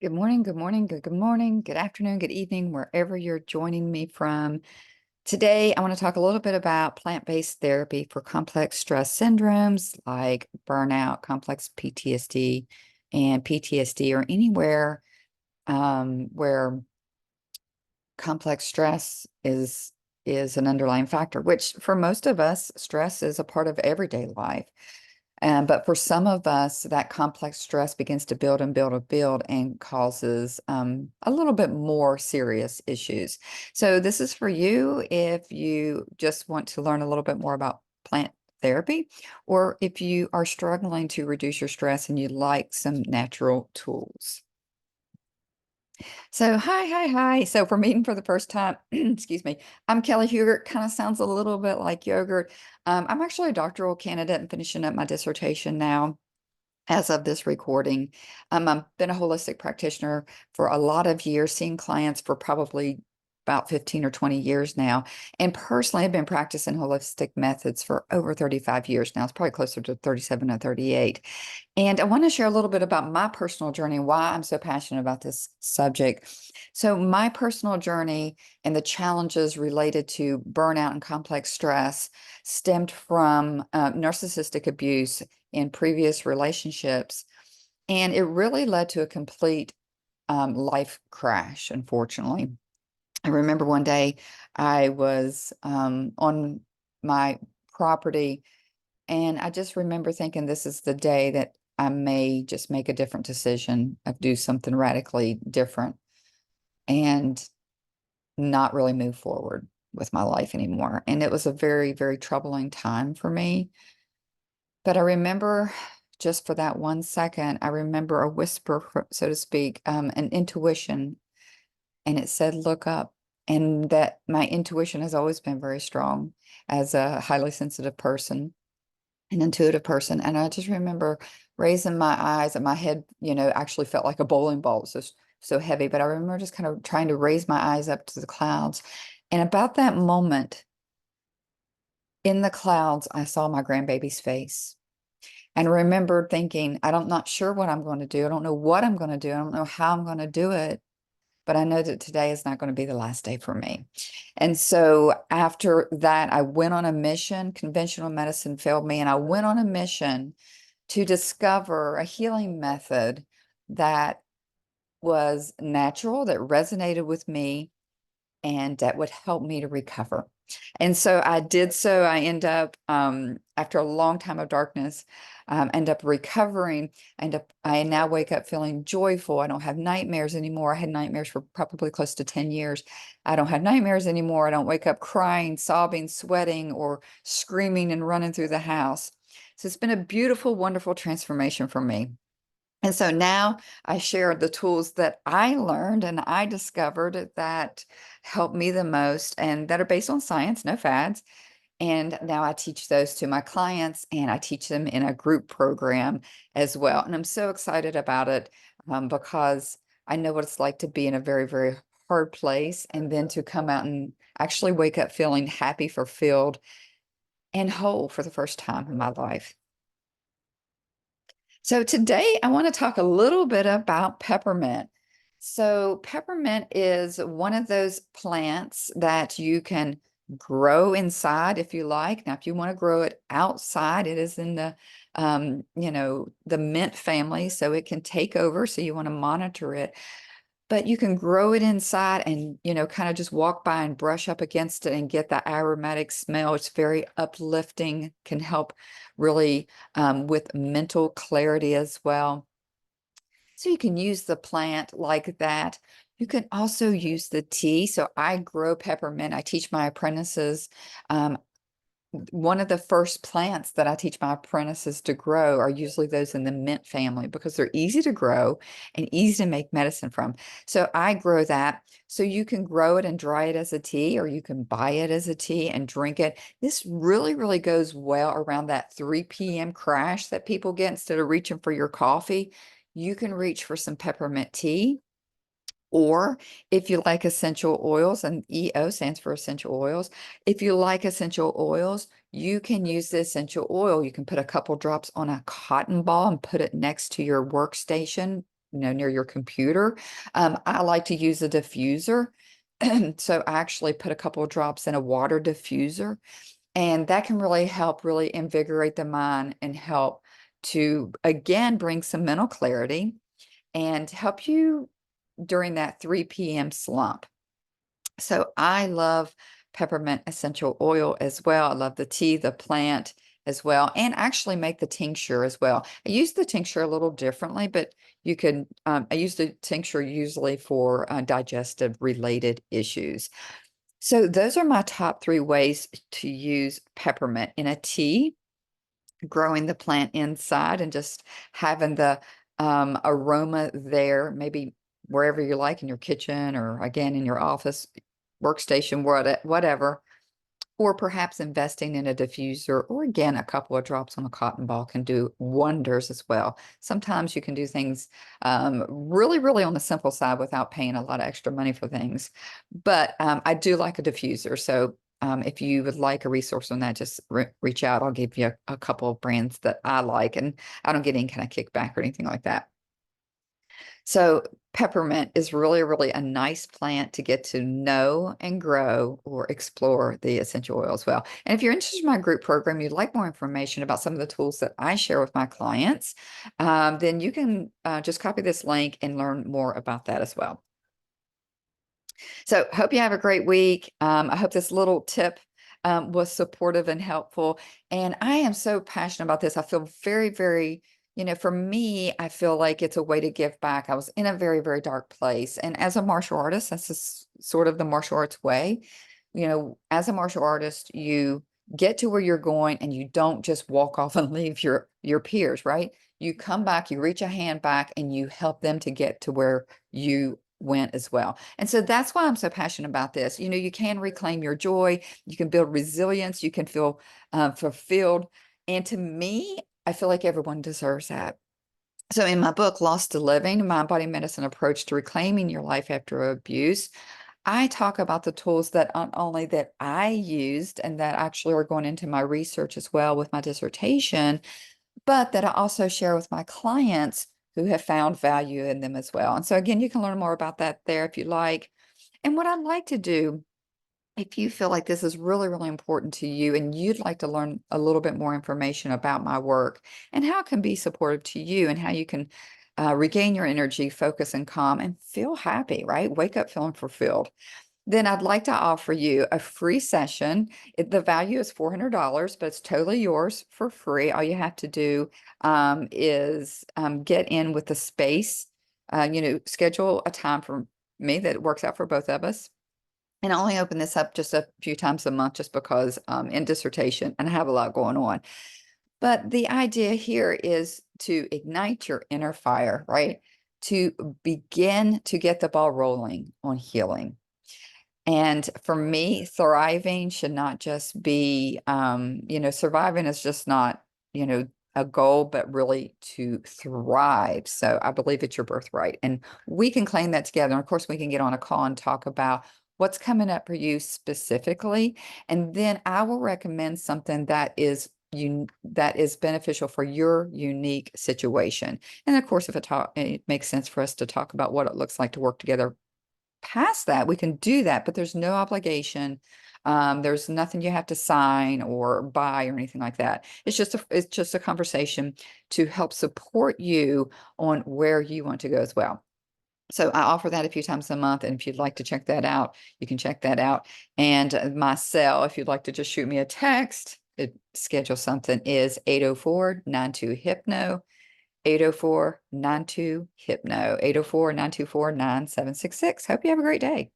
Good morning, good morning, good morning, good afternoon, good evening, wherever you're joining me from. Today, I want to talk a little bit about plant-based therapy for complex stress syndromes like burnout, complex PTSD, and PTSD, or anywhere where complex stress is an underlying factor, which for most of us, stress is a part of everyday life. But for some of us, that complex stress begins to build and build and build and causes a little bit more serious issues. So this is for you if you just want to learn a little bit more about plant therapy, or if you are struggling to reduce your stress and you like some natural tools. So hi. So for meeting for the first time, excuse me, I'm Kelly Hugert. Kind of sounds a little bit like yogurt. I'm actually a doctoral candidate and finishing up my dissertation now as of this recording. I've been a holistic practitioner for a lot of years, seeing clients for probably about 15 or 20 years now. And personally, I've been practicing holistic methods for over 35 years now. It's probably closer to 37 or 38. And I want to share a little bit about my personal journey and why I'm so passionate about this subject. So, my personal journey and the challenges related to burnout and complex stress stemmed from narcissistic abuse in previous relationships. And it really led to a complete life crash, unfortunately. I remember one day I was on my property, and I just remember thinking, this is the day that I may just make a different decision of do something radically different and not really move forward with my life anymore. And it was a very, very troubling time for me. But I remember just for that 1 second, I remember a whisper, so to speak, an intuition, and it said, look up. And that my intuition has always been very strong as a highly sensitive person, an intuitive person. And I just remember raising my eyes, and my head, actually felt like a bowling ball. It was so heavy. But I remember just kind of trying to raise my eyes up to the clouds. And about that moment in the clouds, I saw my grandbaby's face. And remember thinking, I'm not sure what I'm going to do. I don't know what I'm going to do. I don't know how I'm going to do it, but I know that today is not going to be the last day for me. And so after that, I went on a mission. Conventional medicine failed me, and I went on a mission to discover a healing method that was natural, that resonated with me, and that would help me to recover. And so I did so. I end up, after a long time of darkness, end up recovering. I now wake up feeling joyful. I don't have nightmares anymore. I had nightmares for probably close to 10 years. I don't have nightmares anymore. I don't wake up crying, sobbing, sweating, or screaming and running through the house. So it's been a beautiful, wonderful transformation for me. And so now I share the tools that I learned and I discovered that help me the most and that are based on science, no fads. And now I teach those to my clients, and I teach them in a group program as well. And I'm so excited about it because I know what it's like to be in a very, very hard place and then to come out and actually wake up feeling happy, fulfilled, and whole for the first time in my life. So today I want to talk a little bit about peppermint. So peppermint is one of those plants that you can grow inside if you like. Now, if you want to grow it outside, it is in the mint family, so it can take over. So you want to monitor it, but you can grow it inside and, kind of just walk by and brush up against it and get the aromatic smell. It's very uplifting, can help really with mental clarity as well. So you can use the plant like that. You can also use the tea. So I grow peppermint. I teach my apprentices one of the first plants that I teach my apprentices to grow are usually those in the mint family because they're easy to grow and easy to make medicine from. So I grow that. So you can grow it and dry it as a tea, or you can buy it as a tea and drink it. This really, really goes well around that 3 p.m. crash that people get instead of reaching for your coffee. You can reach for some peppermint tea. Or if you like essential oils, and EO stands for essential oils, if you like essential oils, you can use the essential oil. You can put a couple drops on a cotton ball and put it next to your workstation near your computer. I like to use a diffuser. So I actually put a couple of drops in a water diffuser, and that can really help really invigorate the mind and help to, again, bring some mental clarity and help you during that 3 p.m. slump. So I love peppermint essential oil as well. I love the tea, the plant as well, and actually make the tincture as well. I use the tincture a little differently, but you can, I use the tincture usually for digestive related issues. So those are my top 3 ways to use peppermint in a tea, growing the plant inside and just having the aroma there, maybe wherever you like, in your kitchen or again in your office, workstation, whatever, or perhaps investing in a diffuser, or again, a couple of drops on a cotton ball can do wonders as well. Sometimes you can do things really, really on the simple side without paying a lot of extra money for things. But I do like a diffuser. So if you would like a resource on that, just reach out. I'll give you a couple of brands that I like, and I don't get any kind of kickback or anything like that. So peppermint is really, really a nice plant to get to know and grow or explore the essential oil as well. And if you're interested in my group program, you'd like more information about some of the tools that I share with my clients, then you can just copy this link and learn more about that as well. So hope you have a great week. I hope this little tip was supportive and helpful. And I am so passionate about this. I feel very, very, for me, I feel like it's a way to give back. I was in a very, very dark place. And as a martial artist, that's just sort of the martial arts way. As a martial artist, you get to where you're going and you don't just walk off and leave your peers, right? You come back, you reach a hand back, and you help them to get to where you went as well. And so that's why I'm so passionate about this. You can reclaim your joy, you can build resilience, you can feel fulfilled. And to me, I feel like everyone deserves that. So in my book, Lost to Living, Mind-Body Medicine Approach to Reclaiming Your Life After Abuse, I talk about the tools that not only that I used and that actually are going into my research as well with my dissertation, but that I also share with my clients who have found value in them as well. And so again, you can learn more about that there if you like. And what I'd like to do, if you feel like this is really, really important to you and you'd like to learn a little bit more information about my work and how it can be supportive to you and how you can regain your energy, focus, and calm and feel happy, right? Wake up feeling fulfilled. Then I'd like to offer you a free session. The value is $400, but it's totally yours for free. All you have to do is get in with the space, schedule a time for me that works out for both of us. And I only open this up just a few times a month just because in dissertation and I have a lot going on. But the idea here is to ignite your inner fire, right? To begin to get the ball rolling on healing. And for me, thriving should not just be, surviving is just not, a goal, but really to thrive. So I believe it's your birthright. And we can claim that together. And of course, we can get on a call and talk about what's coming up for you specifically. And then I will recommend something that is beneficial for your unique situation. And of course, if it makes sense for us to talk about what it looks like to work together past that, we can do that, but there's no obligation. There's nothing you have to sign or buy or anything like that. It's just a conversation to help support you on where you want to go as well. So I offer that a few times a month, and if you'd like to check that out, you can check that out. And my cell, if you'd like to just shoot me a text, schedule something, is 804-92-HYPNO. 804-92-HYPNO, 804-924-9766. Hope you have a great day.